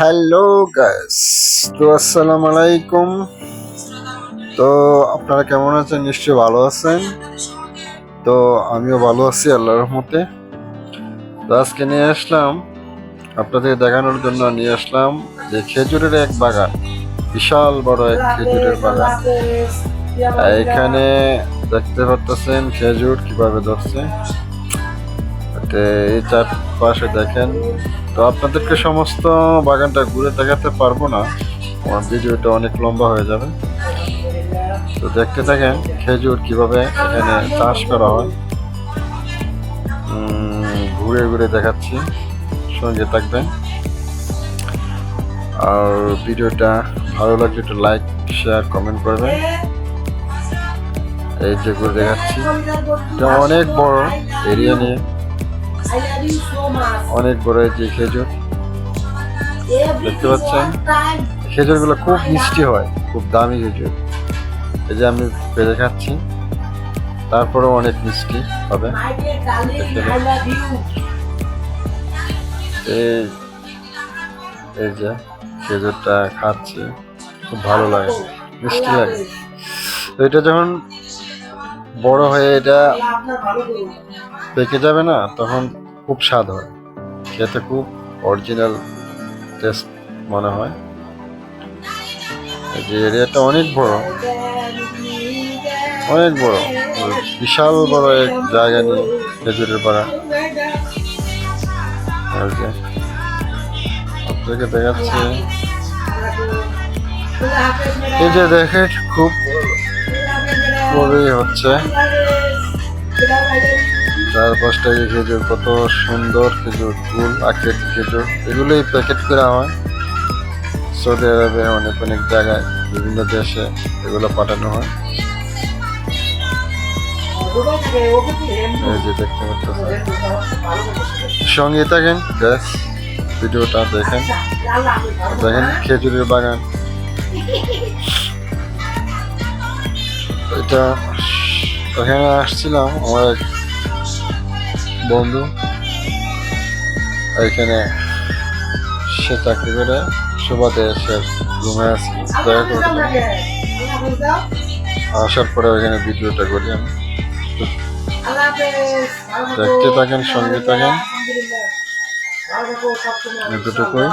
Hello guys, তো আসসালামু আলাইকুম। তো আপনারা কেমন আছেন? নিশ্চয়ই ভালো আছেন। তো আমিও ভালো আছি আল্লাহর রহমতে। তো আজকে নিয়ে আসলাম আপনাদের দেখানোর জন্য যে খেজুরের এক বাগান, বিশাল বড় এক খেজুরের বাগান। এখানে দেখতে পাচ্ছেন খেজুর কিভাবে ধরছে। এই চারপাশে দেখেন। তো আপনাদেরকে সমস্ত বাগানটা ঘুরে দেখাতে পারবো না, আমার ভিডিওটা অনেক লম্বা হয়ে যাবে। তো দেখতে থাকেন খেজুর কিভাবে এখানে চাষ করা হয়। ঘুরে ঘুরে দেখাচ্ছি, সঙ্গে থাকবেন। আর ভিডিওটা ভালো লাগলে একটু লাইক, শেয়ার, কমেন্ট করবেন। এই যে ঘুরে দেখাচ্ছি, এটা অনেক বড় এরিয়া নিয়ে, অনেক বড় এই যে খেজুর দেখতে পাচ্ছেন। খেজুরগুলো খুব মিষ্টি হয়, খুব দামি খেজুর। এই যে আমি পেরে খাচ্ছি, তারপরেও অনেক মিষ্টি হবে। এই যে খেজুরটা খাচ্ছি, খুব ভালো লাগে, মিষ্টি লাগে। তো এটা যখন বড় হয়ে এটা পেকে যাবে না, তখন খুব স্বাদ হয়, খেতে খুব অরিজিনাল টেস্ট মনে হয়। এই যে এরিয়াটা অনেক বড়, অনেক বড়, বিশাল বড় এক জায়গা নিয়ে খেজুরের বাগান। আপনাকে দেখাচ্ছি, এই যে দেখে খুব বড়ই হচ্ছে। চারপাশটা খেজুর, কত সুন্দর খেজুর, ফুল আকৃতি খেজুর। এগুলোই প্যাকেট করা হয় সৌদি আরবে, অনেক অনেক জায়গায়, বিভিন্ন দেশে এগুলো পাঠানো হয়। এই যে দেখতে পাচ্ছেন, সঙ্গে থাকেন গ্যাস, ভিডিওটা দেখেন। দেখেন খেজুরের বাগান, এটা এখানে আসছিলাম আমার এক বন্ধু, এখানে সে চাকরি করে, সুবাদে সে রুমে আসি, দেখা করে আসার পরে ওইখানে ভিডিওটা করি আমি। দেখতে থাকেন, সঙ্গে থাকেন, এতটুকুই।